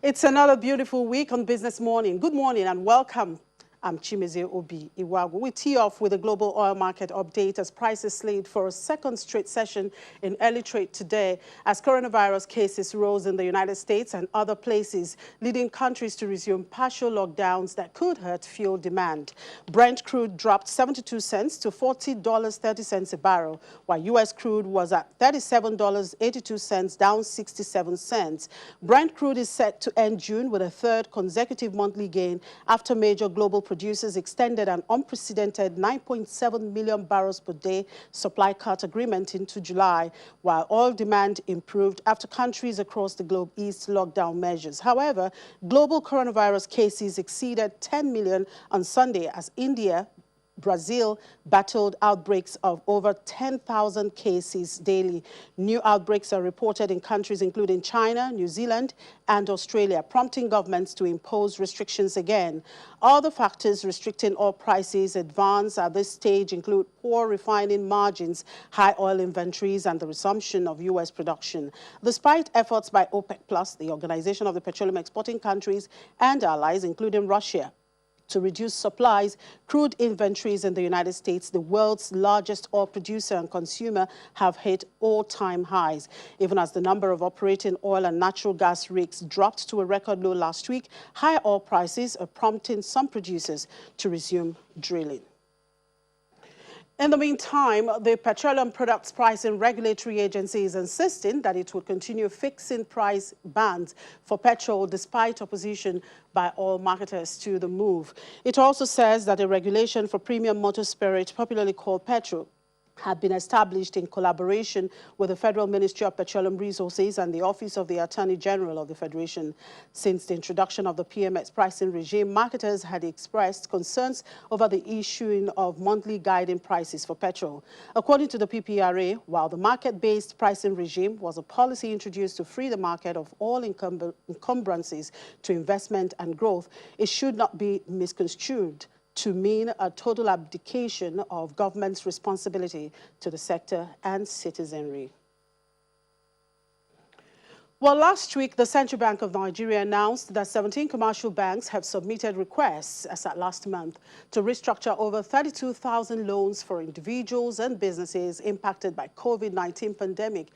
It's another beautiful week on Business Morning. Good morning and welcome. I'm Chimeze Obi Iwagu. We tee off with a global oil market update as prices slid for a second straight session in early trade today as coronavirus cases rose in the United States and other places, leading countries to resume partial lockdowns that could hurt fuel demand. Brent crude dropped 72 cents to $40.30 a barrel, while U.S. crude was at $37.82, down 67 cents. Brent crude is set to end June with a third consecutive monthly gain after major global producers extended an unprecedented 9.7 million barrels per day supply cut agreement into July, while oil demand improved after countries across the globe eased lockdown measures. However, global coronavirus cases exceeded 10 million on Sunday as Brazil battled outbreaks of over 10,000 cases daily. New outbreaks are reported in countries including China, New Zealand, and Australia, prompting governments to impose restrictions again. Other factors restricting oil prices advance at this stage include poor refining margins, high oil inventories, and the resumption of U.S. production. Despite efforts by OPEC+, the Organization of the Petroleum Exporting Countries, and allies, including Russia, to reduce supplies, crude inventories in the United States, the world's largest oil producer and consumer, have hit all-time highs. Even as the number of operating oil and natural gas rigs dropped to a record low last week, high oil prices are prompting some producers to resume drilling. In the meantime, the Petroleum Products Pricing Regulatory Agency is insisting that it will continue fixing price bands for petrol despite opposition by oil marketers to the move. It also says that a regulation for premium motor spirit, popularly called Petrol, had been established in collaboration with the Federal Ministry of Petroleum Resources and the Office of the Attorney General of the Federation. Since the introduction of the PMX pricing regime, marketers had expressed concerns over the issuing of monthly guiding prices for petrol. According to the PPRA, while the market-based pricing regime was a policy introduced to free the market of all encumbrances to investment and growth, it should not be misconstrued to mean a total abdication of government's responsibility to the sector and citizenry. Well, last week, the Central Bank of Nigeria announced that 17 commercial banks have submitted requests, as at last month, to restructure over 32,000 loans for individuals and businesses impacted by COVID-19 pandemic.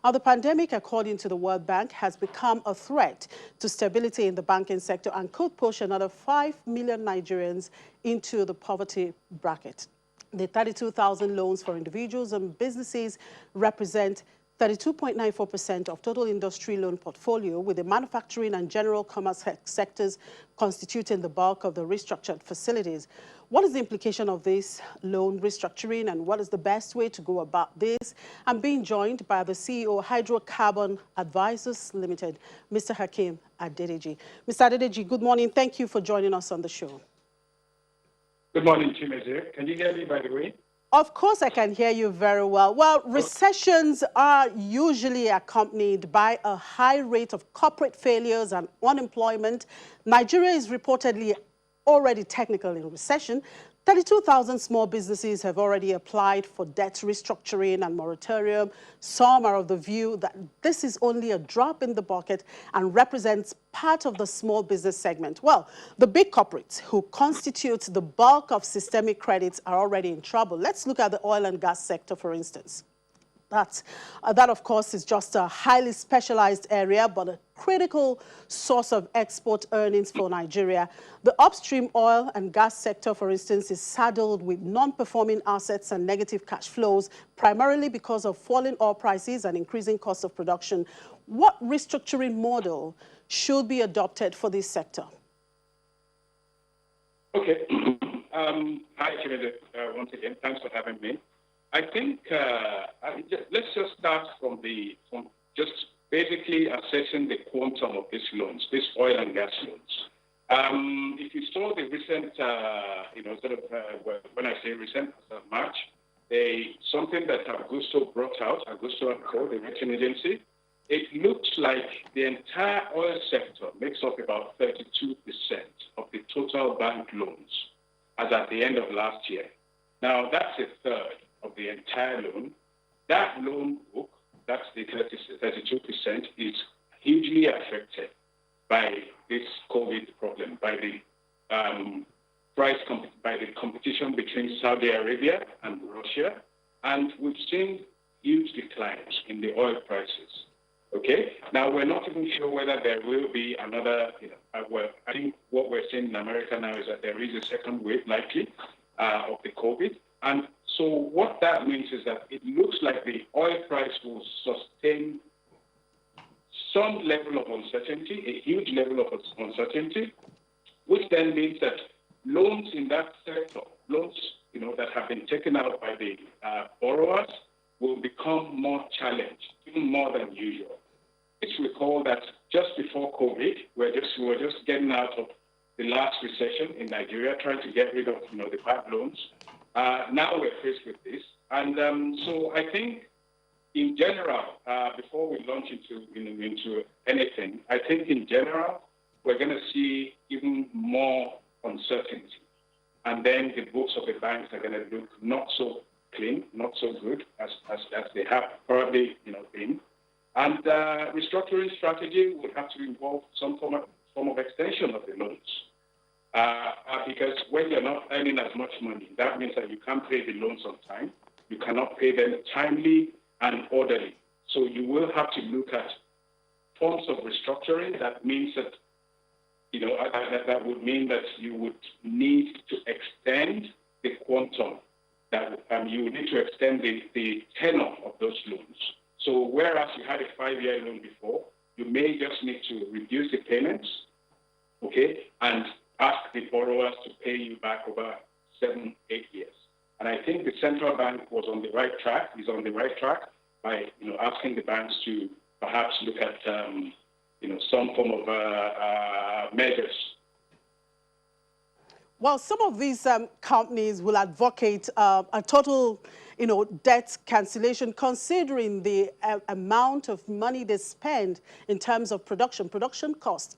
Now, the pandemic, according to the World Bank, has become a threat to stability in the banking sector and could push another 5 million Nigerians into the poverty bracket. The 32,000 loans for individuals and businesses represent 32.94% of total industry loan portfolio, with the manufacturing and general commerce sectors constituting the bulk of the restructured facilities. What is the implication of this loan restructuring and what is the best way to go about this? I'm being joined by the CEO, Hydrocarbon Advisors Limited, Mr. Hakeem Adedeji. Mr. Adedeji, good morning. Thank you for joining us on the show. Good morning, Chimeze. Can you hear me, by the way? Of course, I can hear you very well. Well, recessions are usually accompanied by a high rate of corporate failures and unemployment. Nigeria is reportedly already technically in recession. 32,000 small businesses have already applied for debt restructuring and moratorium. Some are of the view that this is only a drop in the bucket and represents part of the small business segment. Well, the big corporates who constitute the bulk of systemic credits are already in trouble. Let's look at the oil and gas sector, for instance. That, of course, is just a highly specialized area, but a critical source of export earnings for Nigeria. The upstream oil and gas sector, for instance, is saddled with non-performing assets and negative cash flows, primarily because of falling oil prices and increasing cost of production. What restructuring model should be adopted for this sector? Okay. Hi, Chimede, once again. Thanks for having me. I think let's just start from just basically assessing the quantum of these loans, these oil and gas loans. If you saw the recent, when I say recent, March, something that Augusto brought out, Augusto & Co., the rating agency, it looks like the entire oil sector makes up about 32% of the total bank loans as at the end of last year. Now, that's a third of the entire loan. That loan book, that's the 32%, is hugely affected by this COVID problem, by the by the competition between Saudi Arabia and Russia, and we've seen huge declines in the oil prices. Okay, now we're not even sure whether there will be another. I think what we're seeing in America now is that there is a second wave likely of the COVID, and so what that means is that it looks like the oil price will sustain some level of uncertainty, a huge level of uncertainty, which then means that loans in that sector, loans that have been taken out by the borrowers, will become more challenged, even more than usual. Let's recall that just before COVID, we were just getting out of the last recession in Nigeria, trying to get rid of the bad loans. Now we're faced with this, and so I think, in general, before we launch into anything, I think in general we're going to see even more uncertainty, and then the books of the banks are going to look not so clean, not so good as they have probably been, and restructuring strategy would have to involve some form of extension of the loans. Because when you're not earning as much money, that means that you can't pay the loans on time. You cannot pay them timely and orderly. So you will have to look at forms of restructuring. That means that, that would mean that you would need to extend the quantum, that you would need to extend the tenor of those loans. So whereas you had a 5-year loan before, you may just need to reduce the payments, okay, and ask the borrowers to pay you back over 7-8 years. And I think the central bank was on the right track, is on the right track by asking the banks to perhaps look at some form of measures. Well, some of these companies will advocate a total debt cancellation, considering the amount of money they spend in terms of production. Production cost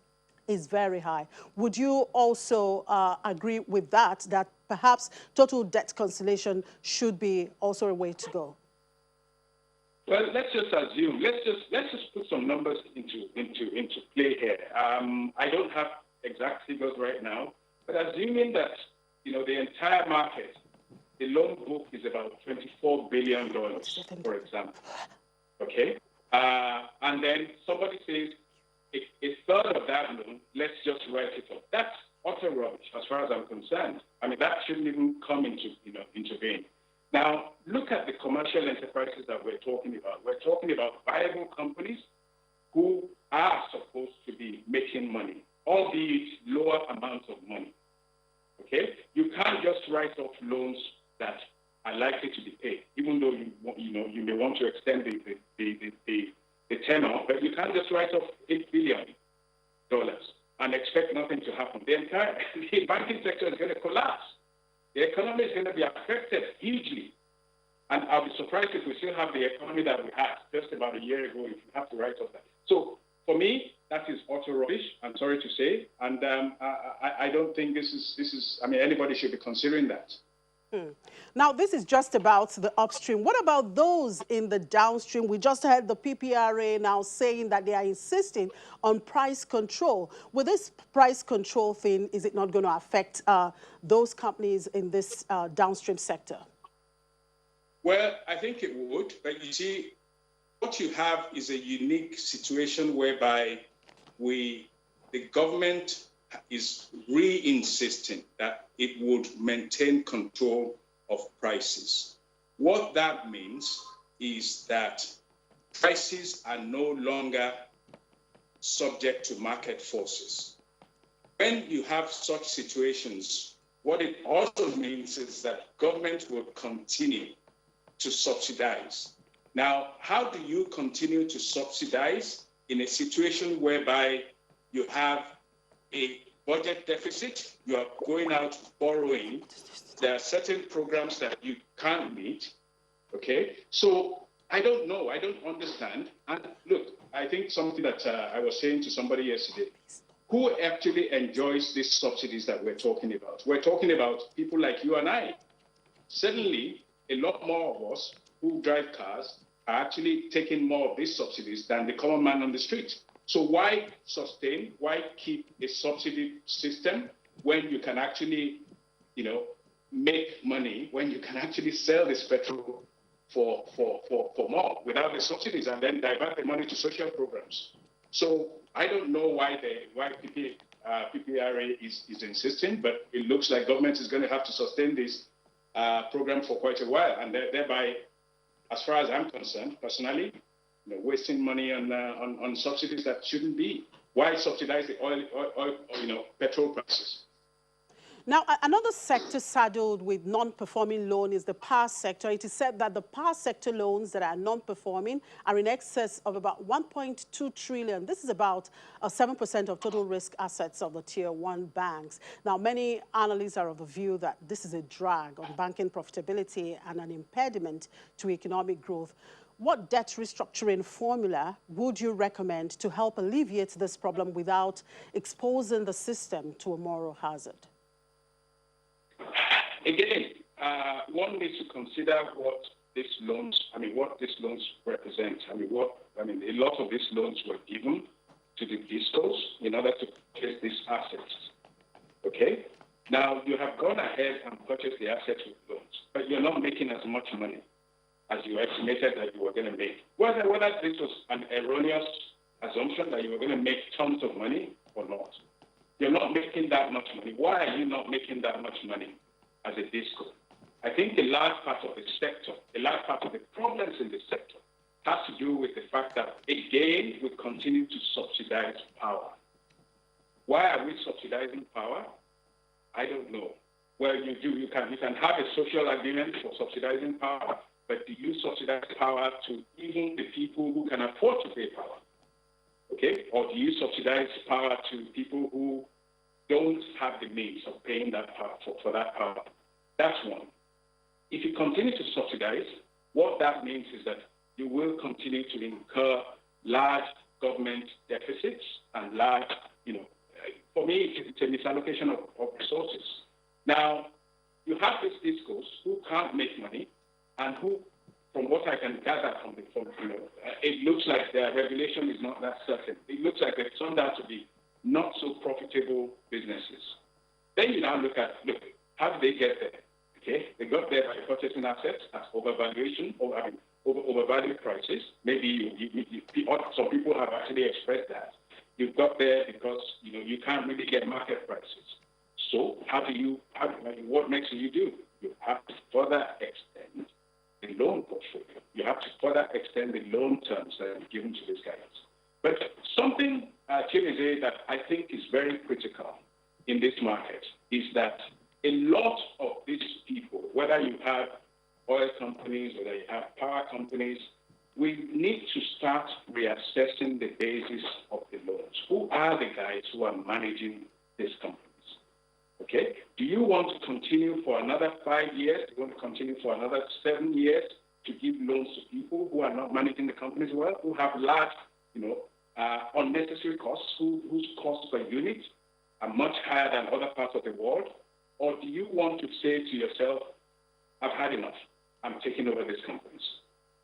is very high. Would you also agree with that perhaps total debt cancellation should be also a way to go? Well, let's just assume. Let's just put some numbers into play here. I don't have exact figures right now, but assuming that the entire market, the loan book is about $24 billion, for example. Okay, and then somebody says a third of that loan, let's just write it off. That's utter rubbish as far as I'm concerned. I mean, that shouldn't even come into being. Now, look at the commercial enterprises that we're talking about. We're talking about viable companies who are supposed to be making money, albeit lower amounts of money. Okay? You can't just write off loans that are likely to be paid, even though you may want to extend the tenor, but you can't just write off $8 billion and expect nothing to happen. The banking sector is going to collapse. The economy is going to be affected hugely. And I'll be surprised if we still have the economy that we had just about a year ago if you have to write off that. So for me, that is utter rubbish, I'm sorry to say. And I don't think this is, anybody should be considering that. Now, this is just about the upstream. What about those in the downstream? We just heard the PPRA now saying that they are insisting on price control. With this price control thing, is it not going to affect those companies in this downstream sector? Well, I think it would. But you see, what you have is a unique situation whereby the government is re-insisting that it would maintain control of prices. What that means is that prices are no longer subject to market forces. When you have such situations, what it also means is that government will continue to subsidize. Now, how do you continue to subsidize in a situation whereby you have a budget deficit, you are going out borrowing, there are certain programs that you can't meet, okay? So I don't know, I don't understand. And look, I think something that I was saying to somebody yesterday, who actually enjoys these subsidies that we're talking about? We're talking about people like you and I. Suddenly, a lot more of us who drive cars are actually taking more of these subsidies than the common man on the street. So why sustain? Why keep a subsidy system when you can actually, make money, when you can actually sell this petrol for more without the subsidies and then divert the money to social programs? So I don't know why PPRA is insisting, but it looks like government is going to have to sustain this program for quite a while, and thereby, as far as I'm concerned, personally, wasting money on subsidies that shouldn't be. Why subsidize the oil petrol prices? Now, another sector saddled with non-performing loan is the power sector. It is said that the power sector loans that are non-performing are in excess of about 1.2 trillion. This is about 7% of total risk assets of the Tier 1 banks. Now, many analysts are of the view that this is a drag on banking profitability and an impediment to economic growth. What debt restructuring formula would you recommend to help alleviate this problem without exposing the system to a moral hazard? Again, one needs to consider what these loans represent. A lot of these loans were given to the discos in order to purchase these assets. Okay? Now, you have gone ahead and purchased the assets with loans, but you're not making as much money as you estimated that you were going to make. Whether this was an erroneous assumption that you were going to make tons of money or not. You're not making that much money. Why are you not making that much money as a disco? I think a large part of the sector, a large part of the problems in the sector has to do with the fact that, again, we continue to subsidize power. Why are we subsidizing power? I don't know. Well, you can have a social agreement for subsidizing power, but do you subsidize power to even the people who can afford to pay power? Okay? Or do you subsidize power to people who don't have the means of paying that power for that power? That's one. If you continue to subsidize, what that means is that you will continue to incur large government deficits and large, for me, it's a misallocation of resources. Now, you have these discos who can't make money and who, from what I can gather from it looks like their regulation is not that certain. It looks like they've turned out to be not so profitable businesses. Then you now look, how did they get there? Okay, they got there by purchasing assets at overvaluation, overvalued prices. Maybe some people have actually expressed that. You got there because you can't really get market prices. So what next do? You have to further extend the loan portfolio. You have to further extend the loan terms that are given to these guys. But something, Chimezie, that I think is very critical in this market is that a lot of these people, whether you have oil companies, whether you have power companies, we need to start reassessing the basis of the loans. Who are the guys who are managing these companies? Okay? Do you want to continue for another 5 years? Do you want to continue for another 7 years to give loans to people who are not managing the companies well, who have large, unnecessary costs, whose costs per unit are much higher than other parts of the world? Or do you want to say to yourself, I've had enough, I'm taking over these companies?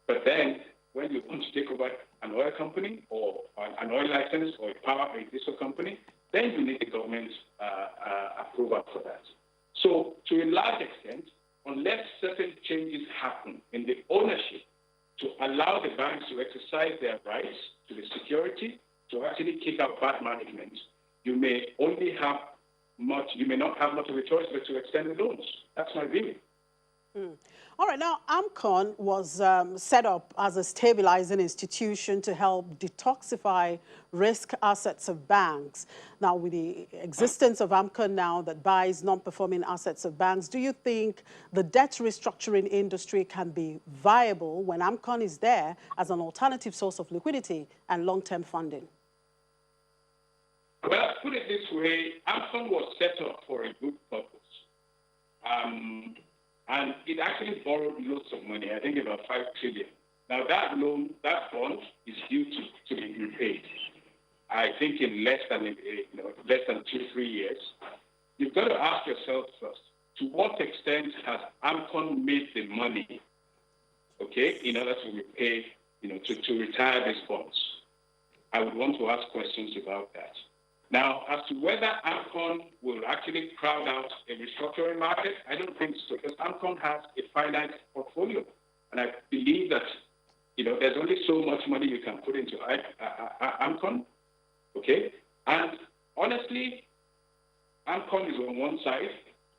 But then, when you want to take over an oil company or an oil license or a diesel company, then you need the government approval for that. So, to a large extent, unless certain changes happen in the ownership to allow the banks to exercise their rights to the security, to actually kick out bad management, you may not have much of a choice but to extend the loans. That's my view. All right, now AMCON was set up as a stabilizing institution to help detoxify risk assets of banks. Now, with the existence of AMCON now that buys non-performing assets of banks, do you think the debt restructuring industry can be viable when AMCON is there as an alternative source of liquidity and long-term funding? Well, put it this way, AMCON was set up for a good purpose. And it actually borrowed loads of money, I think about 5 trillion. Now that bond is due to be repaid. I think in less than 2-3 years. You've got to ask yourself first, to what extent has AMCON made the money, okay, in order to repay, to retire these bonds? I would want to ask questions about that. Now, as to whether AMCON will actually crowd out a restructuring market, I don't think so, because AMCON has a finite portfolio. And I believe that, there's only so much money you can put into AMCON, okay? And honestly, AMCON is on one side,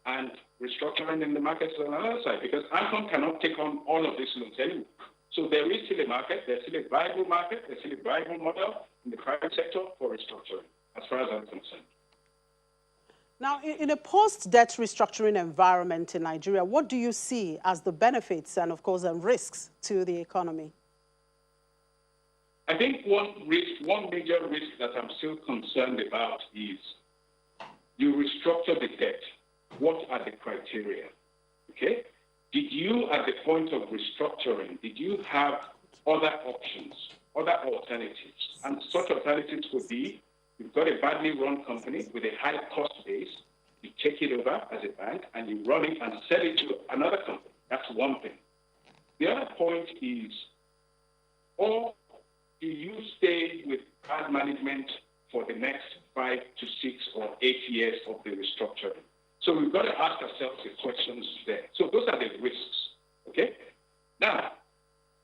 and restructuring in the market is on another side, because AMCON cannot take on all of these loans anymore. So there is still a market, there's still a viable market, there's still a viable model in the private sector for restructuring, as far as I'm concerned. Now, in a post-debt restructuring environment in Nigeria, what do you see as the benefits and, of course, the risks to the economy? I think one major risk that I'm still concerned about is you restructure the debt. What are the criteria? Okay? Did you, at the point of restructuring, did you have other options, other alternatives? And such alternatives could be, you've got a badly run company with a high cost base, you take it over as a bank, and you run it and sell it to another company. That's one thing. The other point is, or do you stay with bad management for the next 5 to 6 or 8 years of the restructuring? So we've got to ask ourselves the questions there. So those are the risks, okay? Now,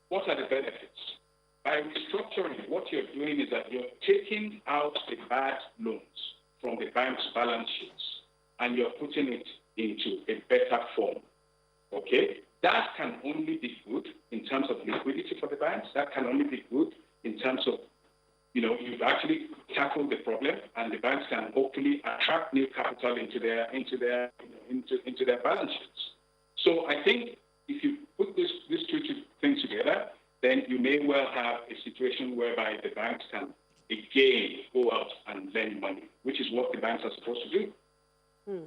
what are the benefits? By restructuring, what you're doing is that you're taking out the bad loans from the bank's balance sheets and you're putting it into a better form, okay? That can only be good in terms of liquidity for the banks. That can only be good in terms of, you've actually tackled the problem, and the banks can hopefully attract new capital into their balance sheets. So I think if you put these two things together, then you may well have a situation whereby the banks can again go out and lend money, which is what the banks are supposed to do.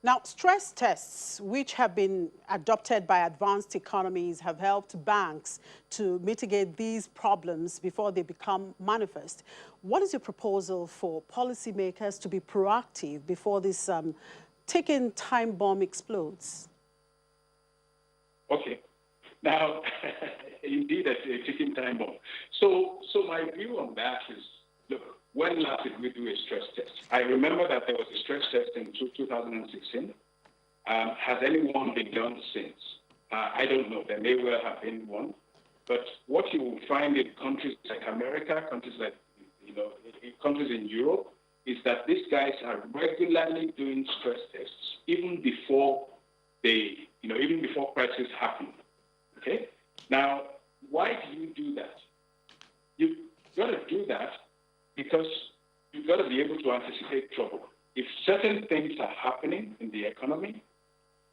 Now, stress tests, which have been adopted by advanced economies, have helped banks to mitigate these problems before they become manifest. What is your proposal for policymakers to be proactive before this ticking time bomb explodes? Okay. Now, indeed, a ticking time bomb. So my view on that is, look, when last did we do a stress test? I remember that there was a stress test in 2016. Has anyone been done since? I don't know. There may well have been one. But what you will find in countries like America, countries like, countries in Europe, is that these guys are regularly doing stress tests even before even before crises happen. Okay? Now, why do you do that? You've got to do that because you've got to be able to anticipate trouble. If certain things are happening in the economy,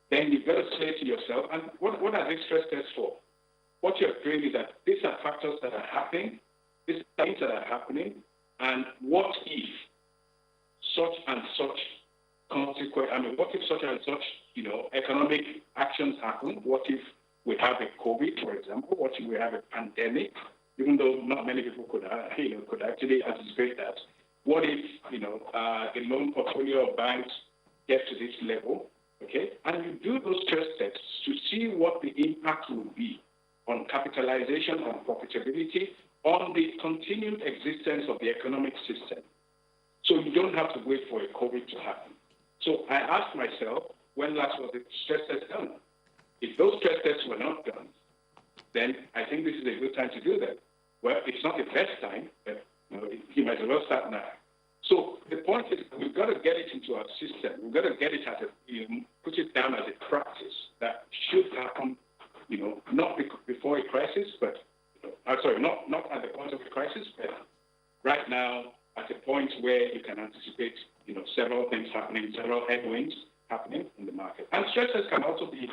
then you've got to say to yourself, and what are these stress tests for? What you're doing is that these are factors that are happening, these are things that are happening, and what if such and such consequence, what if such and such, economic actions happen? What if we have a COVID, for example? What if we have a pandemic? Even though not many people could actually anticipate that. What if, the loan portfolio of banks get to this level, okay? And you do those stress tests to see what the impact will be on capitalization, on profitability, on the continued existence of the economic system. So you don't have to wait for a COVID to happen. So I asked myself, when last was the stress test done? If those stress tests were not done, then I think this is a good time to do that. Well, it's not the best time, but you might as well start now. So the point is, we've got to get it into our system. We've got to get it as put it down as a practice that should happen, not before a crisis, but not at the point of a crisis, but right now at a point where you can anticipate, several things happening, several headwinds happening in the market. And stress tests can also be,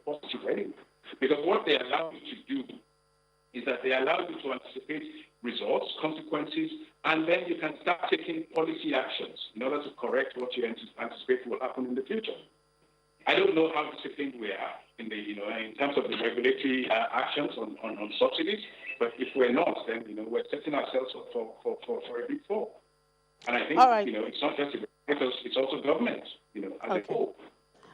positive anyway, because what they allow you to do is that they allow you to anticipate results, consequences, and then you can start taking policy actions in order to correct what you anticipate will happen in the future. I don't know how disciplined we are in terms of the regulatory actions on subsidies, but if we're not, then we're setting ourselves up for a big fall. And I think All right. It's not just the regulators, it's also government, as a whole.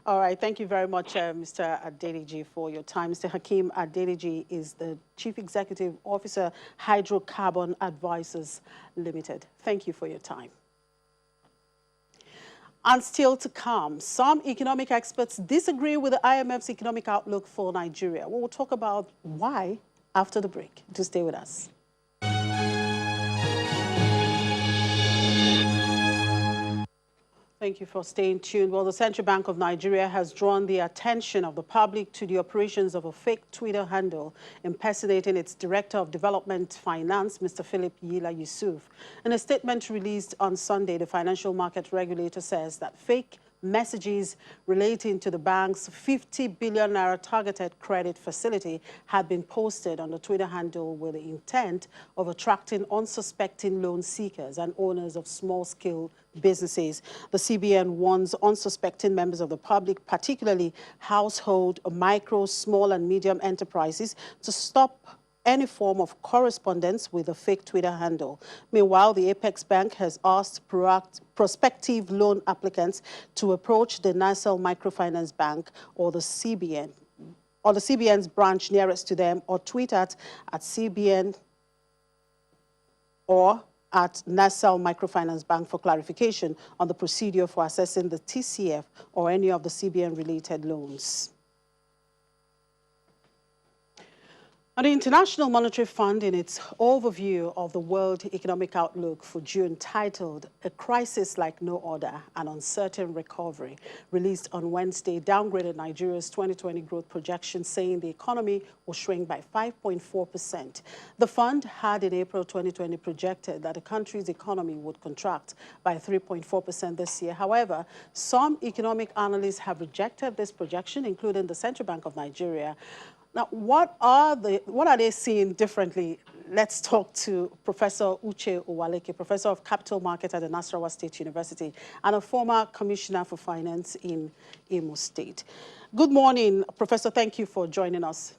All right, thank you very much, Mr. Adeliji, for your time. Mr. Hakeem Adeliji is the Chief Executive Officer, Hydrocarbon Advisors Limited. Thank you for your time. And still to come, some economic experts disagree with the IMF's economic outlook for Nigeria. We will talk about why after the break. Do stay with us. Thank you for staying tuned. Well, the Central Bank of Nigeria has drawn the attention of the public to the operations of a fake Twitter handle impersonating its Director of Development Finance, Mr. Philip Yila Yusuf. In a statement released on Sunday, the financial market regulator says that fake messages relating to the bank's 50 billion naira targeted credit facility had been posted on the Twitter handle with the intent of attracting unsuspecting loan seekers and owners of small-scale businesses. The CBN warns unsuspecting members of the public, particularly household, micro, small and medium enterprises, to stop any form of correspondence with a fake Twitter handle. Meanwhile, the Apex Bank has asked prospective loan applicants to approach the Nassau Microfinance Bank or the CBN, or the CBN's branch nearest to them, or tweet at CBN or at Nassau Microfinance Bank for clarification on the procedure for assessing the TCF or any of the CBN-related loans. And the International Monetary Fund, in its overview of the World Economic Outlook for June, titled "A Crisis Like No Other, an Uncertain Recovery," released on Wednesday, downgraded Nigeria's 2020 growth projection, saying the economy will shrink by 5.4%. The fund had in April 2020 projected that the country's economy would contract by 3.4% this year. However, some economic analysts have rejected this projection, including the Central Bank of Nigeria. Now, what are they seeing differently? Let's talk to Professor Uche Owaleke, Professor of Capital Market at the Nasarawa State University and a former Commissioner for Finance in Imo State. Good morning, Professor. Thank you for joining us.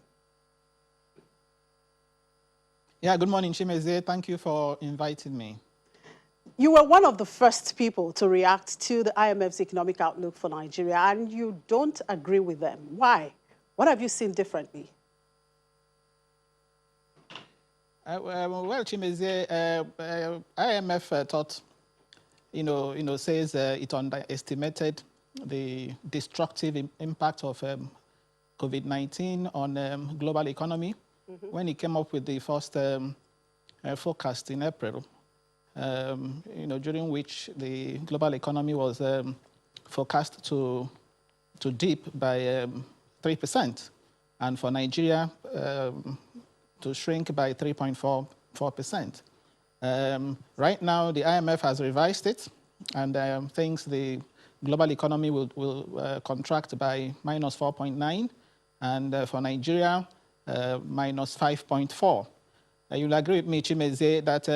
Yeah, good morning, Chimeze. Thank you for inviting me. You were one of the first people to react to the IMF's economic outlook for Nigeria, and you don't agree with them. Why? What have you seen differently? Well, Chimeze, IMF thought, says it underestimated the destructive impact of COVID-19 on global economy when it came up with the first forecast in April, during which the global economy was forecast to dip by 3%, and for Nigeria to shrink by 3.4%. Right now, the IMF has revised it and thinks the global economy will contract by minus 4.9, and for Nigeria, minus 5.4. You'll agree with me, Chimeze, that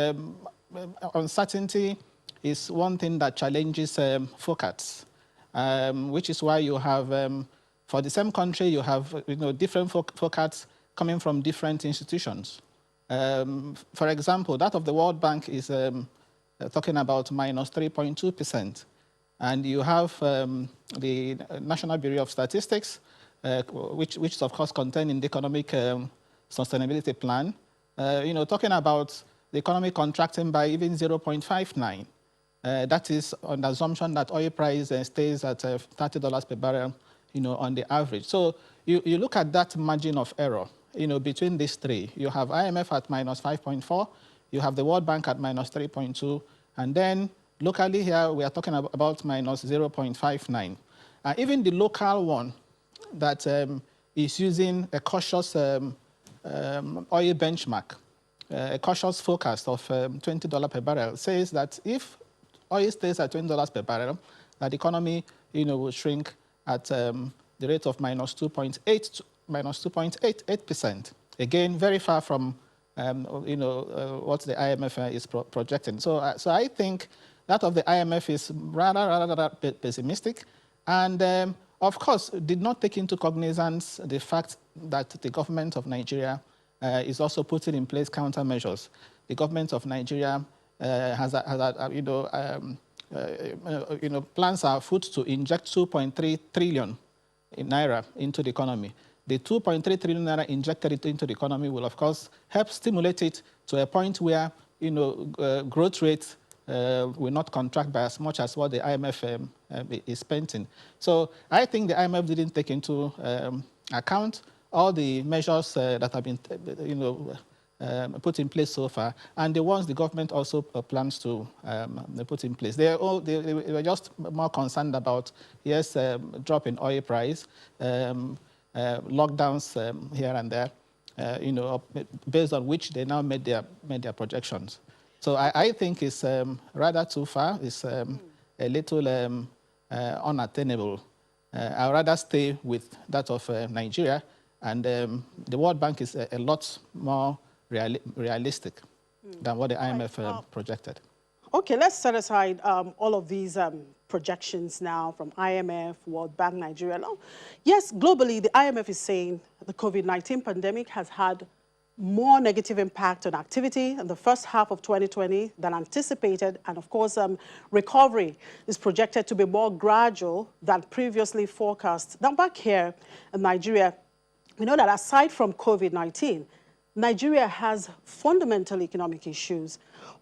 uncertainty is one thing that challenges forecasts, which is why you have for the same country, you have different forecasts coming from different institutions. For example, that of the World Bank is talking about minus 3.2%. And you have the National Bureau of Statistics, which is of course contained in the Economic Sustainability Plan, talking about the economy contracting by even 0.59. That is on the assumption that oil price stays at $30 per barrel, on the average. So you look at that margin of error, between these three. You have IMF at minus 5.4, you have the World Bank at minus 3.2, and then locally here we are talking about minus 0.59. Even the local one that is using a cautious oil benchmark, a cautious forecast of $20 per barrel, says that if oil stays at $20 per barrel, that the economy will shrink at the rate of minus 2.88%. Again, very far from what the IMF is projecting. So I think that of the IMF is rather pessimistic, and of course did not take into cognizance the fact that the government of Nigeria is also putting in place countermeasures. The government of Nigeria has plans are afoot to inject 2.3 trillion in naira into the economy. The 2.3 trillion naira injected into the economy will, of course, help stimulate it to a point where growth rate will not contract by as much as what the IMF is painting. So I think the IMF didn't take into account all the measures that have been, put in place so far, and the ones the government also plans to put in place. They were just more concerned about, yes, drop in oil price, lockdowns here and there, based on which they now made their projections. So I think it's rather too far. It's a little unattainable. I'd rather stay with that of Nigeria, and the World Bank is a lot more realistic than what the IMF projected. Okay, let's set aside all of these projections now from IMF, World Bank, Nigeria. Now, yes, globally, the IMF is saying the COVID-19 pandemic has had more negative impact on activity in the first half of 2020 than anticipated. And of course, recovery is projected to be more gradual than previously forecast. Now, back here in Nigeria, we know that aside from COVID-19, Nigeria has fundamental economic issues.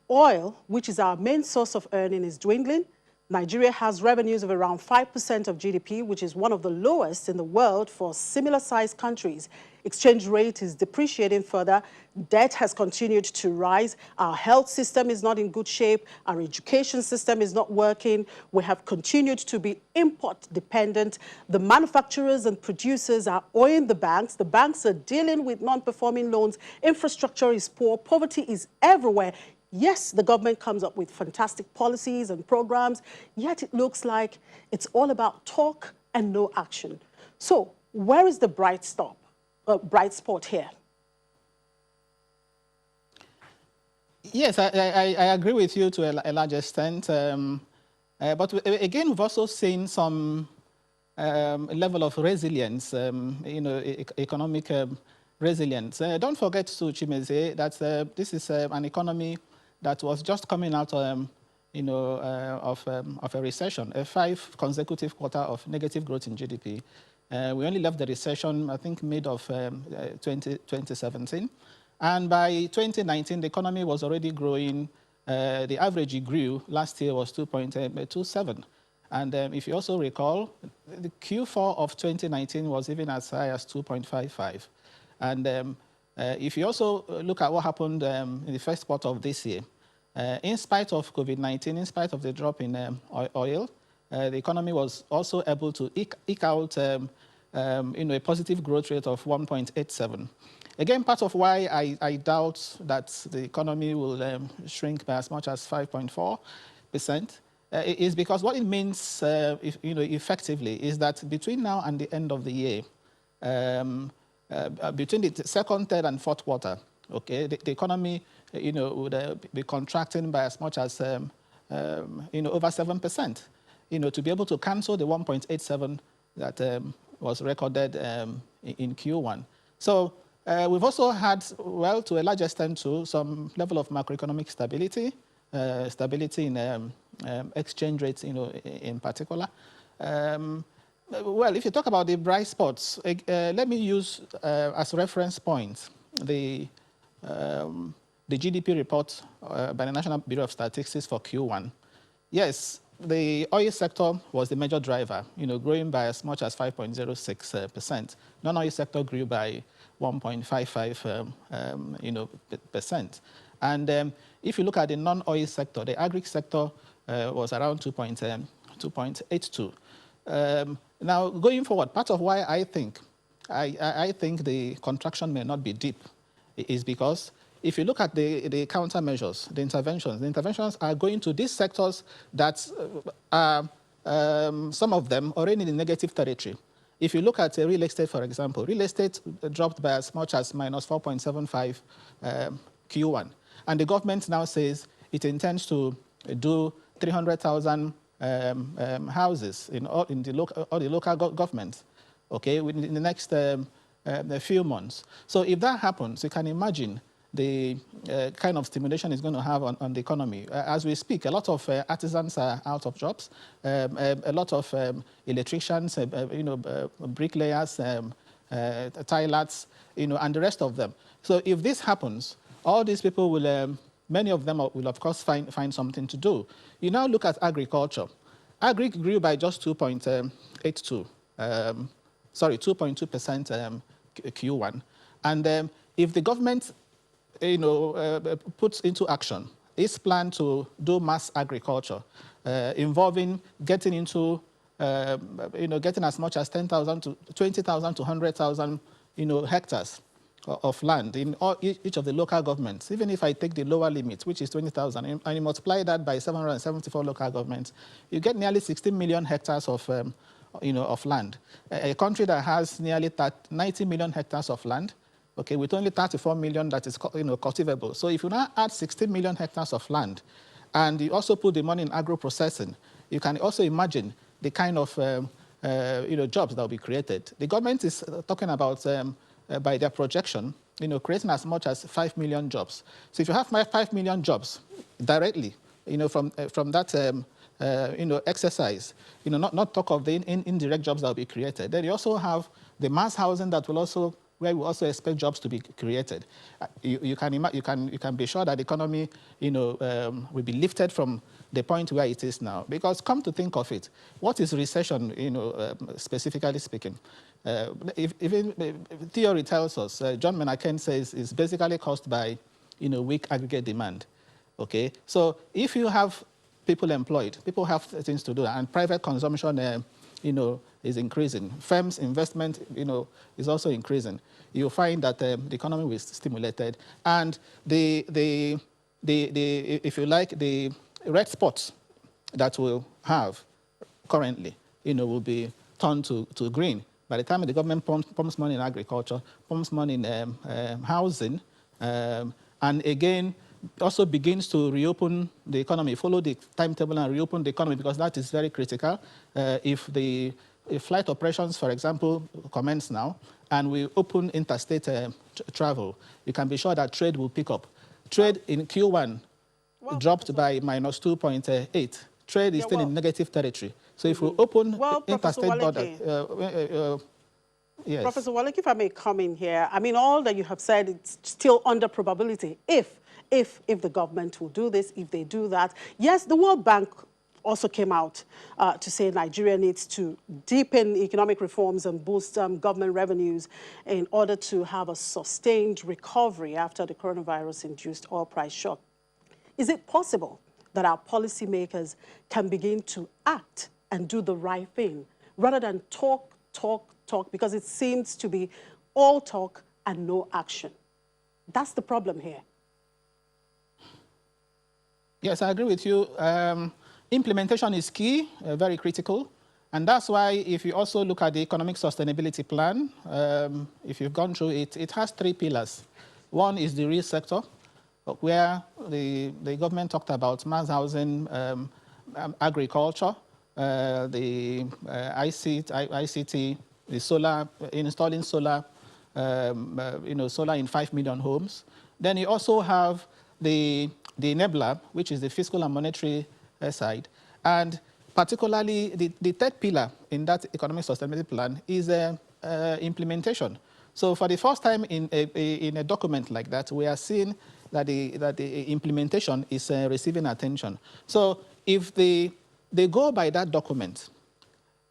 Oil, which is our main source of earning, is dwindling. Nigeria has revenues of around 5% of GDP, which is one of the lowest in the world for similar-sized countries. Exchange rate is depreciating further. Debt has continued to rise. Our health system is not in good shape. Our education system is not working. We have continued to be import-dependent. The manufacturers and producers are owing the banks. The banks are dealing with non-performing loans. Infrastructure is poor. Poverty is everywhere. Yes, the government comes up with fantastic policies and programs, yet it looks like it's all about talk and no action. So where is the bright spot here? Yes, I agree with you to a large extent. But again, we've also seen some level of resilience, economic resilience. Don't forget, to Chimeze, that this is an economy that was just coming out, of a recession, a 5 consecutive quarter of negative growth in GDP. We only left the recession, I think, mid of 2017. And by 2019, the economy was already growing. The average it grew last year was 2.27. And if you also recall, the Q4 of 2019 was even as high as 2.55. And if you also look at what happened in the first quarter of this year, in spite of COVID-19, in spite of the drop in oil, the economy was also able to eke out a positive growth rate of 1.87. Again, part of why I doubt that the economy will shrink by as much as 5.4% is because what it means, effectively, is that between now and the end of the year, between the second, third, and fourth quarter, okay, the economy, would be contracting by as much as, over 7%, to be able to cancel the 1.87 that was recorded in Q1. So we've also had, well, to a large extent too, some level of macroeconomic stability, stability in exchange rates, in particular. Well, if you talk about the bright spots, let me use as reference point the GDP report by the National Bureau of Statistics for Q1. Yes, the oil sector was the major driver, growing by as much as 5.06%. Non-oil sector grew by 1.55%. And if you look at the non-oil sector, the agri sector was around 2.82. Now, going forward, part of why I think the contraction may not be deep is because if you look at the countermeasures, the interventions are going to these sectors that are, some of them, already in negative territory. If you look at real estate, for example, real estate dropped by as much as minus 4.75 Q1. And the government now says it intends to do 300,000 houses in all the local governments, okay, within the next few months. So if that happens, you can imagine the kind of stimulation it's going to have on the economy. As we speak, a lot of artisans are out of jobs. A lot of electricians, bricklayers, tilers, and the rest of them. So if this happens, all these people will, many of them will, of course, find something to do. You now look at agriculture. Agri grew by just 2.82%, Q1. And if the government, puts into action its plan to do mass agriculture, involving getting into, getting as much as 10,000 to 20,000 to 100,000, hectares of land in each of the local governments. Even if I take the lower limit, which is 20,000, and you multiply that by 774 local governments, you get nearly 16 million hectares of, of land. A country that has nearly 90 million hectares of land, okay, with only 34 million that is, cultivable. So if you now add 16 million hectares of land, and you also put the money in agro-processing, you can also imagine the kind of, jobs that will be created. The government is talking about, by their projection, creating as much as 5 million jobs. So if you have 5 million jobs directly, from that, exercise, not talk of the indirect jobs that will be created. Then you also have the mass housing that will also, where we also expect jobs to be created. You can be sure that the economy, will be lifted from the point where it is now. Because come to think of it, what is recession, specifically speaking? Even theory tells us, John Mencken says, is basically caused by, weak aggregate demand. Okay, so if you have people employed, people have things to do, and private consumption, is increasing. Firms' investment, is also increasing. You'll find that the economy will be stimulated, and if you like, the red spots that we'll have currently, will be turned to green. By the time the government pumps money in agriculture, pumps money in housing, and again, also begins to reopen the economy, follow the timetable and reopen the economy, because that is very critical. If flight operations, for example, commence now, and we open interstate travel, you can be sure that trade will pick up. Trade in Q1 dropped by -2.8. Trade is still in negative territory. So if we open interstate border, yes. Professor Waleke, if I may come in here, I mean, all that you have said, it's still under probability. If the government will do this, if they do that. Yes, the World Bank also came out to say Nigeria needs to deepen economic reforms and boost government revenues in order to have a sustained recovery after the coronavirus-induced oil price shock. Is it possible that our policymakers can begin to act and do the right thing rather than talk, because it seems to be all talk and no action? That's the problem here. Yes, I agree with you. Implementation is key, very critical. And that's why if you also look at the economic sustainability plan, if you've gone through it, it has 3 pillars. One is the real sector, where the government talked about mass housing, agriculture, the ICT, the solar, installing solar, solar in 5 million homes. Then you also have the enabler, which is the fiscal and monetary side. And particularly, the third pillar in that economic sustainability plan is implementation. So for the first time in a document like that, we are seeing that the implementation is receiving attention. So if they go by that document,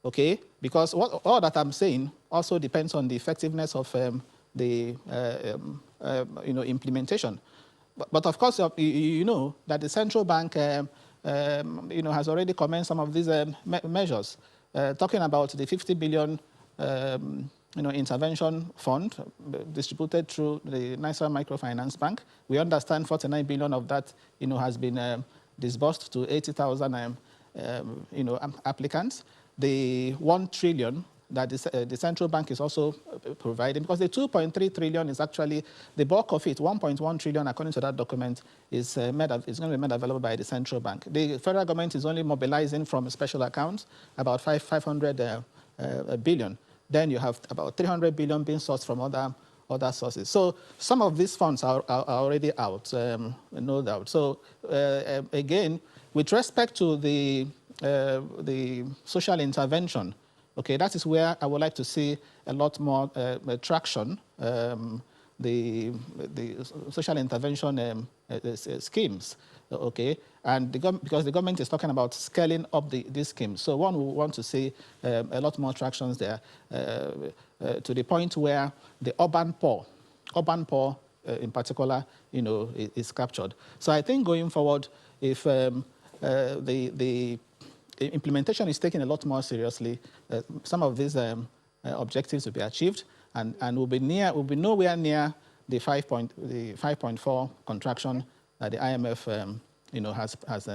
okay, because all that I'm saying also depends on the effectiveness of the implementation. But of course, you know that the central bank has already commenced some of these measures, talking about the 50 billion intervention fund distributed through the National Microfinance Bank. We understand 49 billion of that has been disbursed to 80,000 applicants. The 1 trillion that the central bank is also providing, because the 2.3 trillion is actually the bulk of it. 1.1 trillion, according to that document, is going to be made available by the central bank. The federal government is only mobilizing from special accounts about 500 billion. Then you have about 300 billion being sourced from other other sources. So some of these funds are already out, no doubt. So again, with respect to the social intervention, okay, that is where I would like to see a lot more traction. The social intervention schemes, okay, and because the government is talking about scaling up these schemes, so one will want to see a lot more tractions there, to the point where the urban poor in particular, is captured. So I think going forward, if the implementation is taken a lot more seriously, some of these objectives will be achieved, and will be nowhere near the 5.4 contraction that the IMF has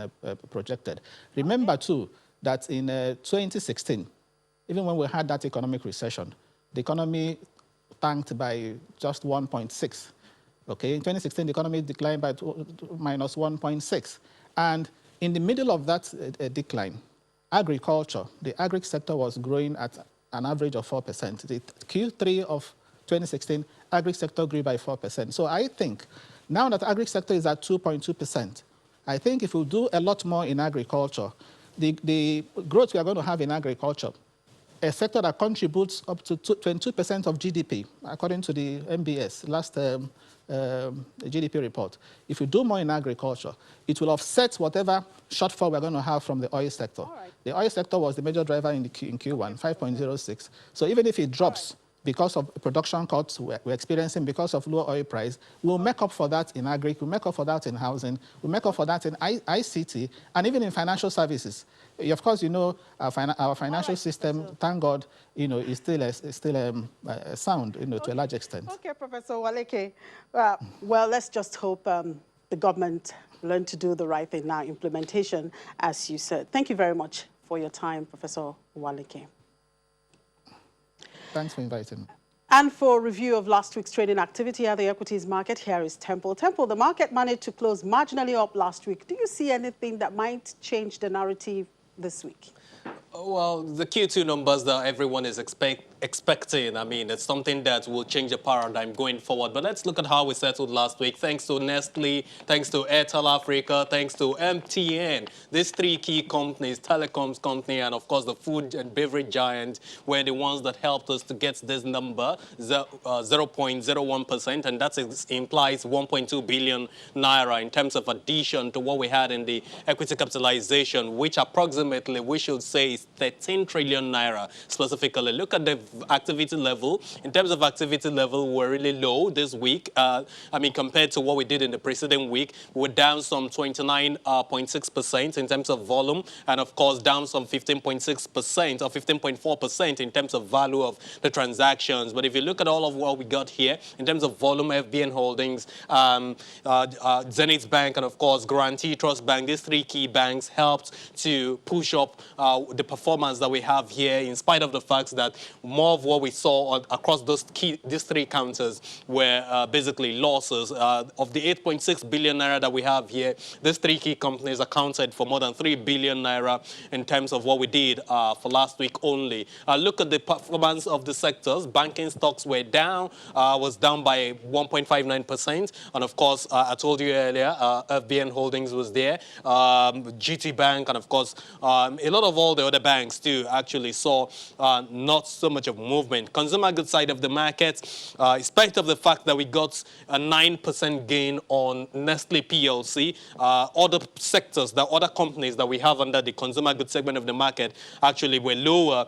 projected. Remember too that in 2016, even when we had that economic recession, the economy tanked by just 1.6. Okay, in 2016, the economy declined by minus 1.6, and in the middle of that decline, agriculture, the agri sector was growing at an average of 4%. The Q3 of 2016, agri sector grew by 4%. So I think now that agri sector is at 2.2%, I think if we do a lot more in agriculture, the growth we are going to have in agriculture, a sector that contributes up to 22% of GDP, according to the MBS last GDP report. If we do more in agriculture, it will offset whatever shortfall we're going to have from the oil sector. Right. The oil sector was the major driver in Q1, 5.06. So even if it drops because of production cuts we're experiencing because of low oil price, we'll make up for that in agri, we'll make up for that in housing, we'll make up for that in ICT, and even in financial services. Of course, our financial system, thank God, is still sound, to a large extent. Okay, Professor Waleke. Well, let's just hope the government learn to do the right thing now, implementation, as you said. Thank you very much for your time, Professor Waleke. Thanks for inviting me. And for a review of last week's trading activity at the equities market, here is Temple. Temple, the market managed to close marginally up last week. Do you see anything that might change the narrative this week? Well, the Q2 numbers that everyone is expecting, I mean, it's something that will change the paradigm going forward. But let's look at how we settled last week. Thanks to Nestle, thanks to Airtel Africa, thanks to MTN. These three key companies, telecoms company, and of course the food and beverage giant, were the ones that helped us to get this number, 0.01%, and that implies 1.2 billion naira in terms of addition to what we had in the equity capitalization, which approximately we should say is 13 trillion naira specifically. Look at the activity level. In terms of activity level, we're really low this week. I mean, compared to what we did in the preceding week, we're down some 29.6% in terms of volume, and of course down some 15.6% or 15.4% in terms of value of the transactions. But if you look at all of what we got here in terms of volume, FBN Holdings, Zenith Bank, and of course Guarantee Trust Bank, these three key banks helped to push up the performance that we have here, in spite of the fact that more of what we saw across these three counters were basically losses. Of the 8.6 billion naira that we have here, these three key companies accounted for more than 3 billion naira in terms of what we did for last week only. Look at the performance of the sectors. Banking stocks were down, was down by 1.59%. And of course, I told you earlier, FBN Holdings was there, GT Bank, and of course, a lot of all the other banks too actually saw not so much of movement. Consumer goods side of the market, in spite of the fact that we got a 9% gain on Nestle PLC, other sectors, the other companies that we have under the consumer goods segment of the market actually were lower,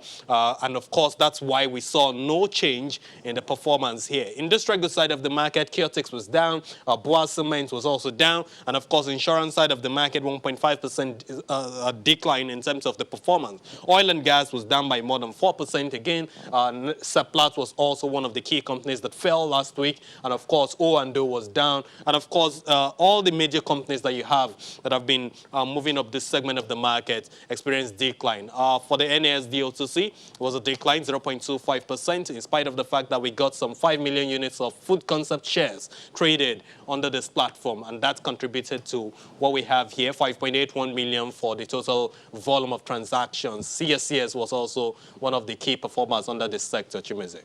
and of course that's why we saw no change in the performance here. Industrial goods side of the market, Kiotics was down, Boa Cement was also down, and of course insurance side of the market, 1.5% decline in terms of the performance. Oil and gas was down by more than 4% again. Seplat was also one of the key companies that fell last week, and of course O&O was down, and of course all the major companies that you have that have been moving up this segment of the market experienced decline. For the NASDOTC, it was a decline, 0.25%, in spite of the fact that we got some 5 million units of food concept shares traded under this platform, and that contributed to what we have here, 5.81 million for the total volume of transactions. CSCS was also one of the key performers under this sector, Chimeze.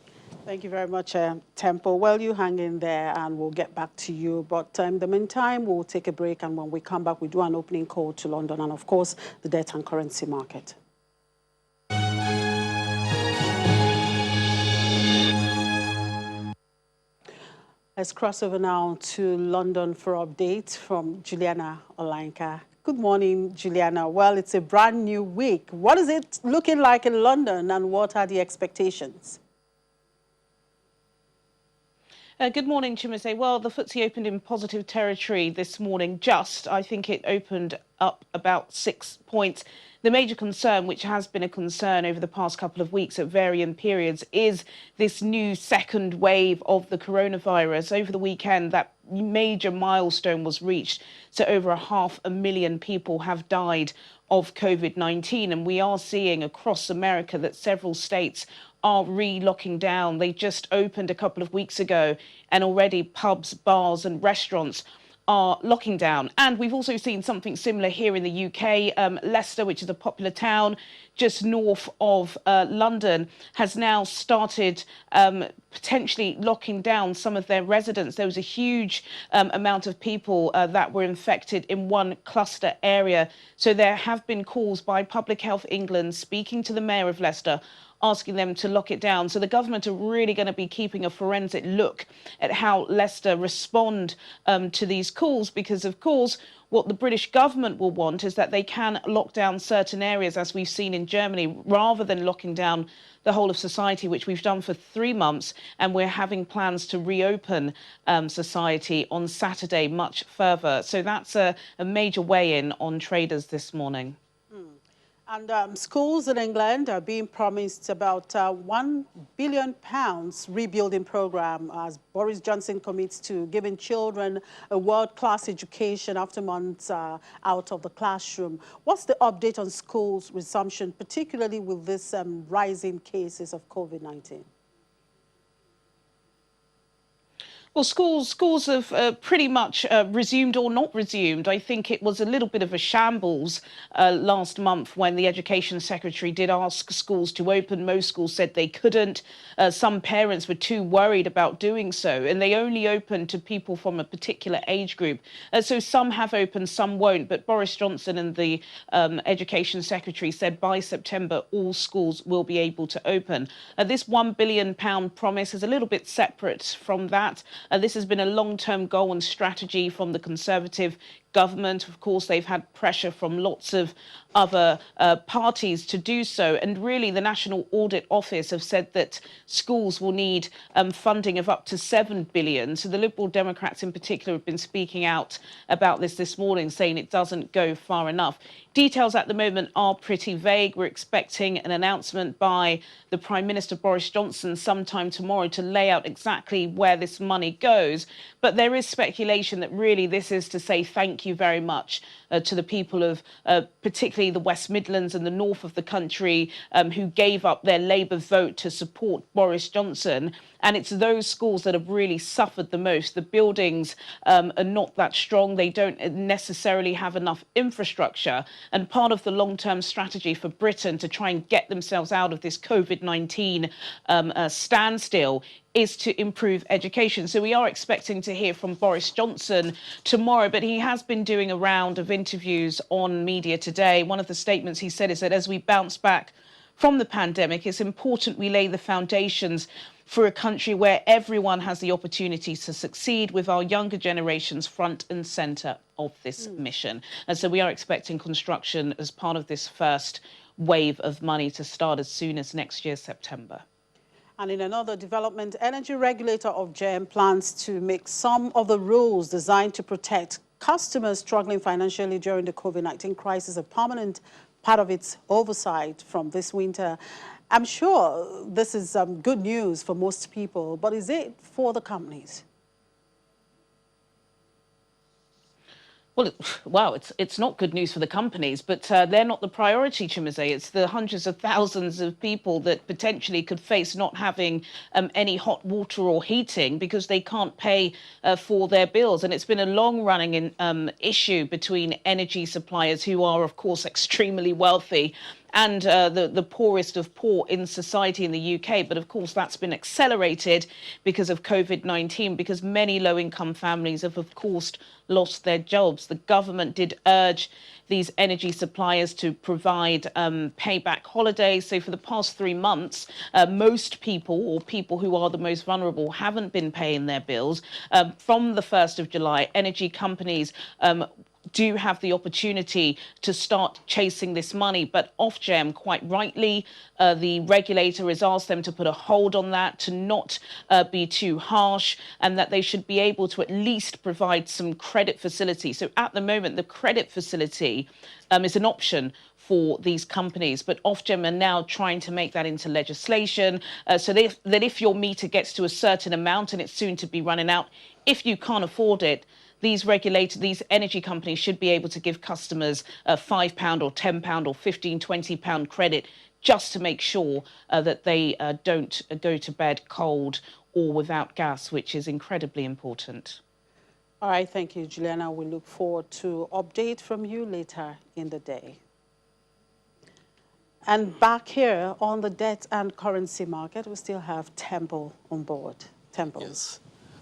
Thank you very much, Temple. Well, you hang in there and we'll get back to you. But in the meantime, we'll take a break. And when we come back, we do an opening call to London and, of course, the debt and currency market. Let's cross over now to London for updates from Juliana Olainka. Good morning, Juliana. Well, it's a brand new week. What is it looking like in London and what are the expectations? Good morning, Chimese. Well, the FTSE opened in positive territory this morning. I think it opened up about 6 points. The major concern, which has been a concern over the past couple of weeks at varying periods, is this new second wave of the coronavirus. Over the weekend, that major milestone was reached. So over 500,000 people have died of COVID-19. And we are seeing across America that several states are re-locking down. They just opened a couple of weeks ago and already pubs, bars and restaurants are locking down. And we've also seen something similar here in the UK. Leicester, which is a popular town just north of London, has now started potentially locking down some of their residents. There was a huge amount of people that were infected in one cluster area. So there have been calls by Public Health England speaking to the Mayor of Leicester, asking them to lock it down. So the government are really going to be keeping a forensic look at how Leicester respond to these calls, because, of course, what the British government will want is that they can lock down certain areas, as we've seen in Germany, rather than locking down the whole of society, which we've done for 3 months. And we're having plans to reopen society on Saturday much further. So that's a major weigh-in on traders this morning. And schools in England are being promised about £1 billion rebuilding program as Boris Johnson commits to giving children a world-class education after months out of the classroom. What's the update on schools resumption, particularly with this rising cases of COVID-19? Well, schools have pretty much resumed or not resumed. I think it was a little bit of a shambles last month when the Education Secretary did ask schools to open. Most schools said they couldn't. Some parents were too worried about doing so, and they only opened to people from a particular age group. So some have opened, some won't. But Boris Johnson and the Education Secretary said by September all schools will be able to open. This £1 billion promise is a little bit separate from that. This has been a long-term goal and strategy from the Conservative government. Of course, they've had pressure from lots of other parties to do so. And really, the National Audit Office have said that schools will need funding of up to £7 billion. So the Liberal Democrats in particular have been speaking out about this morning, saying it doesn't go far enough. Details at the moment are pretty vague. We're expecting an announcement by the Prime Minister Boris Johnson sometime tomorrow to lay out exactly where this money goes. But there is speculation that really this is to say thank you very much to the people of particularly the West Midlands and the north of the country who gave up their Labour vote to support Boris Johnson. And it's those schools that have really suffered the most. The buildings are not that strong. They don't necessarily have enough infrastructure. And part of the long-term strategy for Britain to try and get themselves out of this COVID-19 standstill is to improve education. So we are expecting to hear from Boris Johnson tomorrow, but he has been doing a round of interviews on media today. One of the statements he said is that as we bounce back from the pandemic, it's important we lay the foundations for a country where everyone has the opportunity to succeed, with our younger generations front and centre of this mission. And so we are expecting construction as part of this first wave of money to start as soon as next year, September. And in another development, energy regulator of GEM plans to make some of the rules designed to protect customers struggling financially during the COVID-19 crisis a permanent part of its oversight from this winter. I'm sure this is good news for most people, but is it for the companies? Well, wow, it's not good news for the companies, but they're not the priority, Chimeze. It's the hundreds of thousands of people that potentially could face not having any hot water or heating because they can't pay for their bills. And it's been a long-running issue between energy suppliers, who are, of course, extremely wealthy, and the poorest of poor in society in the UK. But of course, that's been accelerated because of COVID-19, because many low-income families have, of course, lost their jobs. The government did urge these energy suppliers to provide payback holidays. So for the past 3 months, most people, or people who are the most vulnerable, haven't been paying their bills. From the 1st of July, energy companies do have the opportunity to start chasing this money. But Ofgem, quite rightly, the regulator has asked them to put a hold on that, to not be too harsh, and that they should be able to at least provide some credit facility. So at the moment, the credit facility is an option for these companies, but Ofgem are now trying to make that into legislation, so that if your meter gets to a certain amount, and it's soon to be running out, if you can't afford it, these energy companies should be able to give customers £5 or £10 or £15, £20 credit, just to make sure that they don't go to bed cold or without gas, which is incredibly important. All right, thank you, Juliana. We look forward to update from you later in the day. And back here on the debt and currency market, we still have Temple on board. Temple. Yes.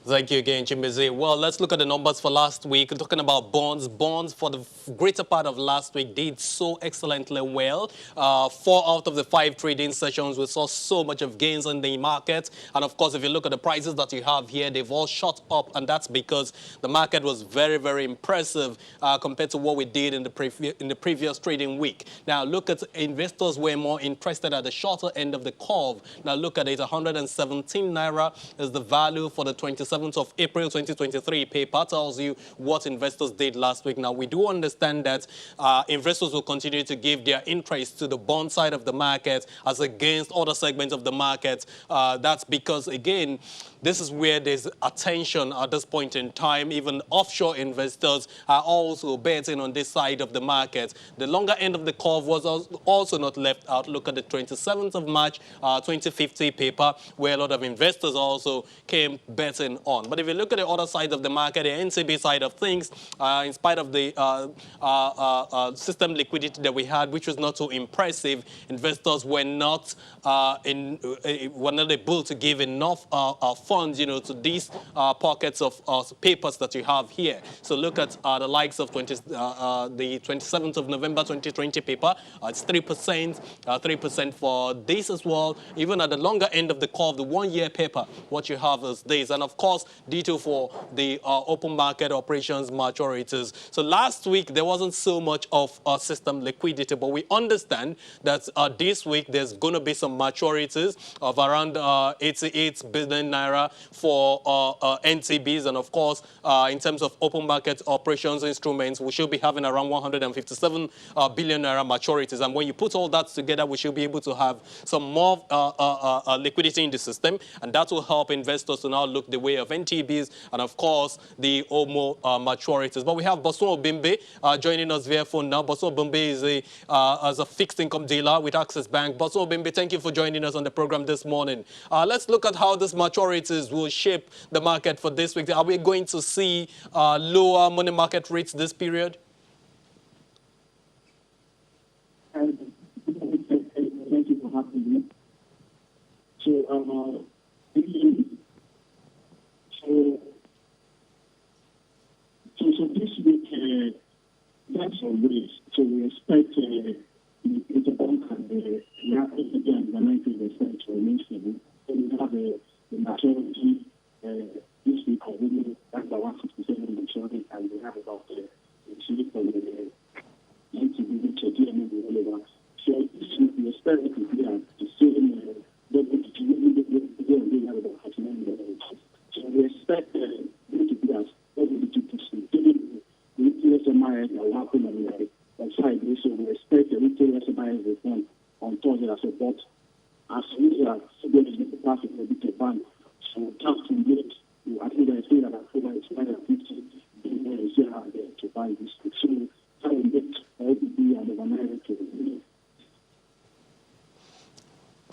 Thank you again, Chimeze. Well, let's look at the numbers for last week. We're talking about bonds. Bonds for the greater part of last week did so excellently well. 4 out of the 5 trading sessions, we saw so much of gains in the market. And of course, if you look at the prices that you have here, they've all shot up. And that's because the market was very, very impressive compared to what we did in the previous trading week. Now, look at investors were more interested at the shorter end of the curve. Now, look at it. 117 Naira is the value for the 27th of April 2023 paper. Tells you what investors did last week. Now, we do understand that investors will continue to give their interest to the bond side of the market as against other segments of the market. That's because, again, this is where there's attention at this point in time. Even offshore investors are also betting on this side of the market. The longer end of the curve was also not left out. Look at the 27th of March 2050 paper, where a lot of investors also came betting on. But if you look at the other side of the market, the NCB side of things, in spite of the system liquidity that we had, which was not too impressive, investors were not able to give enough funds, to these pockets of papers that you have here. So look at the likes of the 27th of November 2020 paper. It's 3%, 3% for this as well. Even at the longer end of the curve, the 1-year paper, what you have is this. And of course, detail for the open market operations maturities. So last week, there wasn't so much of system liquidity, but we understand that this week, there's going to be some maturities of around 88 billion Naira for NTBs. And of course, in terms of open market operations instruments, we should be having around 157 billion Naira maturities. And when you put all that together, we should be able to have some more liquidity in the system. And that will help investors to now look the way of NTBs and, of course, the OMO maturities. But we have Bosun Obimbe joining us via phone now. Bosun Obimbe is a fixed income dealer with Access Bank. Bosun Obimbe, thank you for joining us on the program this morning. Let's look at how these maturities will shape the market for this week. Are we going to see lower money market rates this period? Thank you for having me. So this week, that's a race. So we expect the interbank and the 90% to remain stable. So we have the maturity this week already. That's about 167 maturity, and we have about the maturity for the NTB to DMA. So this week we expect it to be at the same level. So we expect it to be as double-digit, given the retail SMI that will happen on Friday. So we expect the retail SMI reform on Thursday as a vote. As we are going to the pass of the retail bank, so we have to wait. I think I say that October is 950 billion is here to buy this. So how we get LBB and overnight to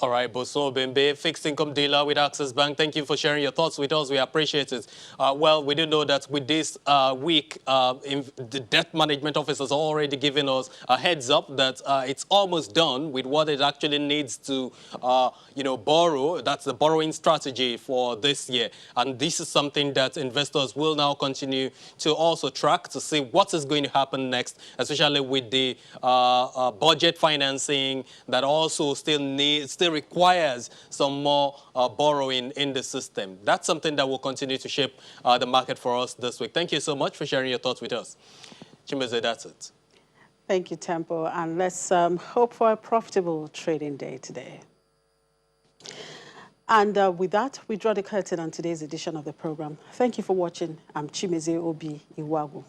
All right, Boso Bembe, fixed income dealer with Access Bank. Thank you for sharing your thoughts with us. We appreciate it. Well, we do know that with this week, the debt management office has already given us a heads up that it's almost done with what it actually needs to, borrow. That's the borrowing strategy for this year. And this is something that investors will now continue to also track to see what is going to happen next, especially with the budget financing that also still requires some more borrowing in the system. That's something that will continue to shape the market for us this week. Thank you so much for sharing your thoughts with us. Chimeze, that's it. Thank you, Tempo. And let's hope for a profitable trading day today. And with that, we draw the curtain on today's edition of the program. Thank you for watching. I'm Chimeze Obi Iwagu.